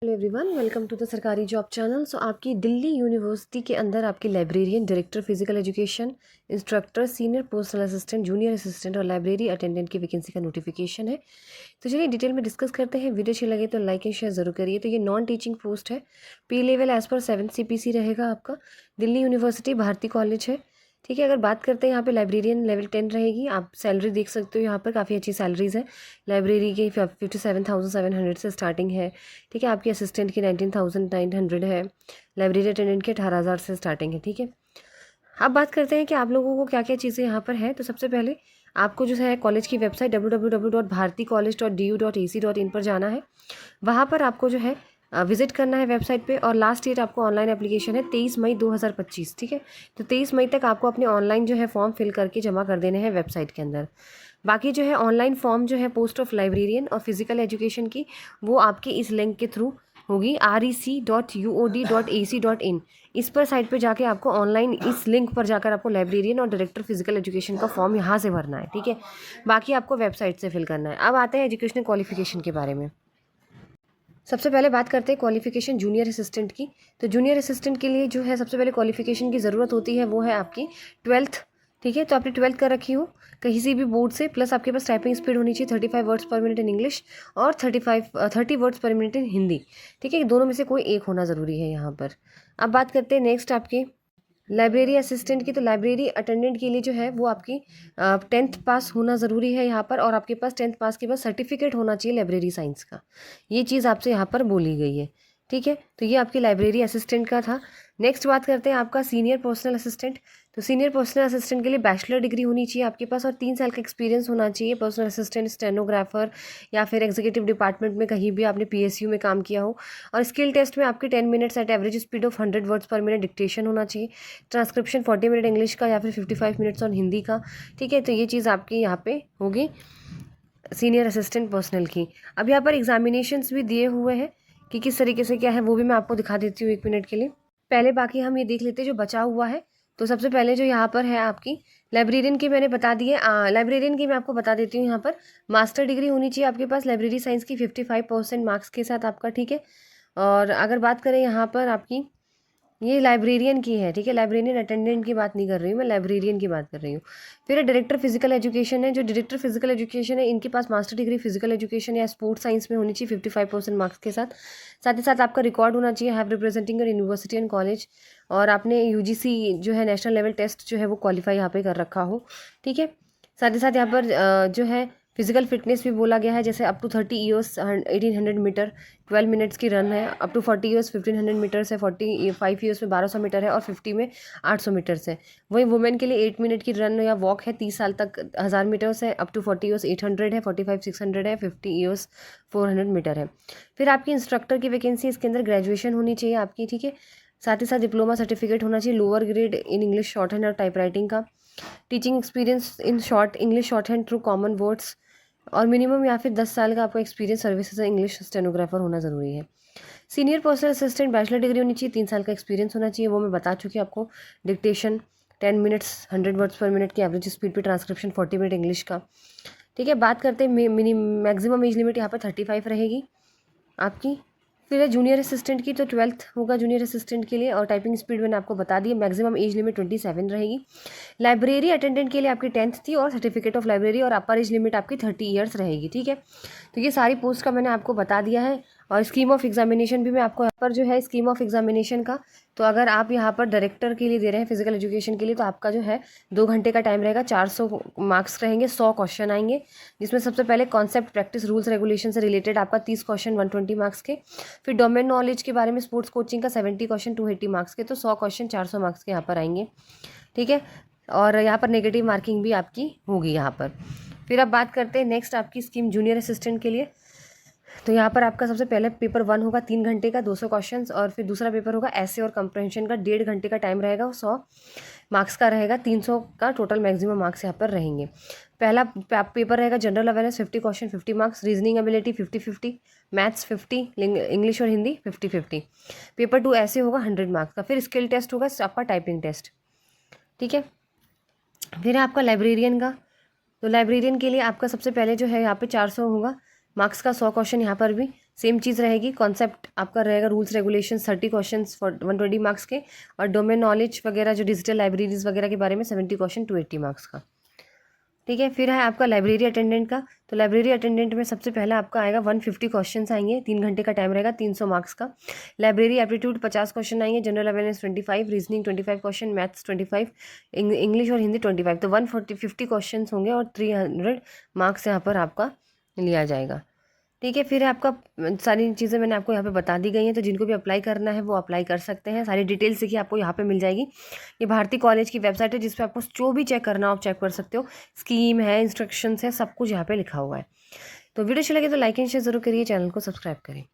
Hello everyone, welcome to the Sarkari job channel. So आपकी Delhi university के अंदर आपकी librarian, director physical education, instructor, senior personal assistant, junior assistant और library attendant की vacancy का notification है। तो चलिए डिटेल में डिस्कस करते हैं। वीडियो अच्छी लगे तो लाइक एंड शेयर जरूर करिए। तो ये नॉन टीचिंग पोस्ट है, P level as per 7 CPC रहेगा आपका। दिल्ली यूनिवर्सिटी भारती कॉलेज है, ठीक है। अगर बात करते हैं यहाँ पे लाइब्रेरियन लेवल 10 रहेगी। आप सैलरी देख सकते हो, यहाँ पर काफ़ी अच्छी सैलरीज है। लाइब्रेरी की 57,700 से स्टार्टिंग है, ठीक है। आपकी असिस्टेंट की 19,900 है। लाइब्रेरी अटेंडेंट की 18,000 से स्टार्टिंग है, ठीक है। अब बात करते हैं कि आप लोगों को क्या क्या चीज़ें यहाँ पर है। तो सबसे पहले आपको जो है कॉलेज की वेबसाइट www.bharaticollege.du.ac.in पर जाना है। वहाँ पर आपको जो है विजिट करना है वेबसाइट पे। और लास्ट डेट आपको ऑनलाइन एप्लीकेशन है 23 मई 2025, ठीक है। तो 23 मई तक आपको अपने ऑनलाइन जो है फॉर्म फिल करके जमा कर देने हैं वेबसाइट के अंदर। बाकी जो है ऑनलाइन फॉर्म जो है पोस्ट ऑफ लाइब्रेरियन और फिजिकल एजुकेशन की, वो आपके इस लिंक के थ्रू होगी, rec.uod.ac.in। इस पर साइट पे जाके आपको ऑनलाइन इस लिंक पर जाकर आपको लाइब्रेरियन और डायरेक्टर फिजिकल एजुकेशन का फॉर्म यहाँ से भरना है, ठीक है। बाकी आपको वेबसाइट से फिल करना है। अब आते हैं एजुकेशनल क्वालिफिकेशन के बारे में। सबसे पहले बात करते हैं क्वालिफिकेशन जूनियर असिस्टेंट की। तो जूनियर असिस्टेंट के लिए जो है सबसे पहले क्वालिफिकेशन की ज़रूरत होती है, वो है आपकी 12th, ठीक है। तो आपने 12th कर रखी हो कहीं से भी बोर्ड से, प्लस आपके पास टाइपिंग स्पीड होनी चाहिए 35 words per minute in English और 30 words per minute in Hindi, ठीक है। दोनों में से कोई एक होना ज़रूरी है यहाँ पर। अब बात करते हैं नेक्स्ट आपकी लाइब्रेरी असिस्टेंट की। तो लाइब्रेरी अटेंडेंट के लिए जो है वो आपकी 10th पास होना ज़रूरी है यहाँ पर। और आपके पास 10th पास के बाद सर्टिफिकेट होना चाहिए लाइब्रेरी साइंस का। ये चीज़ आपसे यहाँ पर बोली गई है, ठीक है। तो ये आपकी लाइब्रेरी असिस्टेंट का था। नेक्स्ट बात करते हैं आपका सीनियर पर्सनल असिस्टेंट। तो सीनियर पर्सनल असिस्टेंट के लिए बैचलर डिग्री होनी चाहिए आपके पास और 3 साल का एक्सपीरियंस होना चाहिए। पर्सनल असिस्टेंट, स्टेनोग्राफर या फिर एग्जीक्यूटिव डिपार्टमेंट में कहीं भी आपने PSU में काम किया हो। और स्किल टेस्ट में आपके 10 minutes at average speed of 100 words per minute dictation होना चाहिए। ट्रांसक्रिप्शन 40 मिनट इंग्लिश का या फिर 55 मिनट्स ऑन हिंदी का, ठीक है। तो ये चीज़ आपकी यहाँ पे होगी सीनियर असिस्टेंट पर्सनल की। अब यहाँ पर एग्जामिनेशंस भी दिए हुए हैं कि किस तरीके से क्या है, वो भी मैं आपको दिखा देती हूँ 1 मिनट के लिए। पहले बाकी हम ये देख लेते हैं जो बचा हुआ है। तो सबसे पहले जो यहाँ पर है आपकी लाइब्रेरियन की मैंने बता दी है। लाइब्रेरियन की मैं आपको बता देती हूँ। यहाँ पर मास्टर डिग्री होनी चाहिए आपके पास लाइब्रेरी साइंस की 55% मार्क्स के साथ आपका, ठीक है। और अगर बात करें यहाँ पर आपकी, ये लाइब्रेरियन की है, ठीक है। लाइब्रेरियन अटेंडेंट की बात नहीं कर रही हूँ मैं, लाइब्रेरियन की बात कर रही हूँ। फिर डायरेक्टर फिजिकल एजुकेशन है। जो डायरेक्टर फिजिकल एजुकेशन है, इनके पास मास्टर डिग्री फिजिकल एजुकेशन या स्पोर्ट्स साइंस में होनी चाहिए 55% मार्क्स के साथ। साथ ही साथ आपका रिकॉर्ड होना चाहिए have representing university and college. और आपने UGC जो है नेशनल लेवल टेस्ट जो है वो क्वालिफाई यहाँ पे कर रखा हो, ठीक है। साथ ही साथ यहाँ पर जो है फिजिकल फिटनेस भी बोला गया है, जैसे up to 30 years 1800 metre 12 minutes की रन है। अप टू 40 ईयर्स 1500 मीटर्स है। 45 ईयर्स में 1200 मीटर है और 50 में 800 मीटर्स है। वहीं वुमेन के लिए 8 मिनट की रन या वॉक है। 30 साल तक 1000 मीटर्स है। अप टू 40 ईयर्स 800 है। 45 600 है। 50 ईयर्स 400 मीटर है। फिर आपकी इंस्ट्रक्टर की वैकेंसी, इसके अंदर ग्रेजुएशन होनी चाहिए आपकी, ठीक है। साथ ही साथ डिप्लोमा सर्टिफिकेट होना चाहिए lower grade in English short hand और टाइप राइटिंग का। Teaching experience in short English short hand through common words. और मिनिमम या फिर 10 साल का आपका एक्सपीरियंस सर्विसेज इंग्लिश स्टेनोग्राफर होना ज़रूरी है। Senior personal assistant bachelor degree होनी चाहिए, 3 साल का एक्सपीरियंस होना चाहिए, वो मैं बता चुकी हूँ आपको। Dictation 10 minutes 100 words per minute की एवरेज स्पीड पे, ट्रांसक्रिप्शन 40 मिनट इंग्लिश का, ठीक है। बात करते हैं मैक्सिमम एज लिमिट यहाँ पर 35 रहेगी आपकी। फिर है जूनियर असिस्टेंट की। तो 12th होगा जूनियर असिस्टेंट के लिए। और टाइपिंग स्पीड मैंने आपको बता दी है। मैक्सिमम एज लिमिट 27 रहेगी। लाइब्रेरी अटेंडेंट के लिए आपकी 10th थी और सर्टिफिकेट ऑफ लाइब्रेरी, और अपर एज लिमिट आपकी 30 ईयर्स रहेगी, ठीक है। तो ये सारी पोस्ट का मैंने आपको बता दिया है। और स्कीम ऑफ एग्जामिनेशन भी मैं आपको यहाँ पर जो है स्कीम ऑफ एग्जामिनेशन का, तो अगर आप यहाँ पर डायरेक्टर के लिए दे रहे हैं फिजिकल एजुकेशन के लिए, तो आपका जो है 2 घंटे का टाइम रहेगा। 400 मार्क्स रहेंगे, 100 क्वेश्चन आएंगे, जिसमें सबसे पहले कॉन्सेप्ट प्रैक्टिस रूल्स रेगुलेशन से रिलेटेड आपका 30 क्वेश्चन 120 मार्क्स के। फिर डोमेन नॉलेज के बारे में स्पोर्ट्स कोचिंग का 70 क्वेश्चन 280 मार्क्स के। तो 100 क्वेश्चन 400 मार्क्स के यहाँ पर आएंगे, ठीक है। और यहाँ पर नेगेटिव मार्किंग भी आपकी होगी यहाँ पर। फिर अब बात करते हैं नेक्स्ट आपकी स्कीम जूनियर असिस्टेंट के लिए। तो यहाँ पर आपका सबसे पहले पेपर 1 होगा 3 घंटे का 200 क्वेश्चंस। और फिर दूसरा पेपर होगा ऐसे और कंप्रहेंशन का 1.5 घंटे का टाइम रहेगा, 100 मार्क्स का रहेगा। 300 का टोटल मैक्सिमम मार्क्स यहाँ पर रहेंगे। पहला पेपर रहेगा general awareness 50 question 50 marks, reasoning ability 50-50, maths 50, English और हिंदी 50-50। पेपर 2 ऐसे होगा 100 मार्क्स का। फिर स्किल टेस्ट होगा आपका टाइपिंग टेस्ट, ठीक है। फिर है आपका लाइब्रेरियन का। तो लाइब्रेरियन के लिए आपका सबसे पहले जो है यहाँ पे 400 होगा मार्क्स का, 100 क्वेश्चन यहाँ पर भी। सेम चीज़ रहेगी। कॉन्सेप्ट आपका रहेगा rules regulation 30 questions for 120 marks के, और डोमेन नॉलेज वगैरह जो डिजिटल लाइब्रेरीज वगैरह के बारे में 70 क्वेश्चन 280 मार्क्स का। ठीक है, फिर है आपका लाइब्रेरी अटेंडेंट का। तो लाइब्रेरी अटेंडेंट में सबसे पहला आपका आएगा 150 क्वेश्चंस आएंगे, 3 घंटे का टाइम रहेगा, 300 मार्क्स का। लाइब्रेरी एप्टीट्यूड 50 क्वेश्चन आएंगे, general awareness 25, reasoning 25 question, maths 25, English और हिंदी 25। तो 150 क्वेश्चन होंगे और 300 मार्क्स यहाँ पर आपका लिया जाएगा। ठीक है, फिर है आपका सारी चीज़ें मैंने आपको यहाँ पे बता दी गई हैं, तो जिनको भी अप्लाई करना है वो अप्लाई कर सकते हैं। सारी डिटेल्स देखिए आपको यहाँ पे मिल जाएगी। ये भारती कॉलेज की वेबसाइट है, जिस पे आपको जो भी चेक करना हो आप चेक कर सकते हो। स्कीम है, इंस्ट्रक्शंस है, सब कुछ यहाँ पे लिखा हुआ है। तो वीडियो अच्छी लगे तो लाइक एंड शेयर जरूर करिए, चैनल को सब्सक्राइब करें।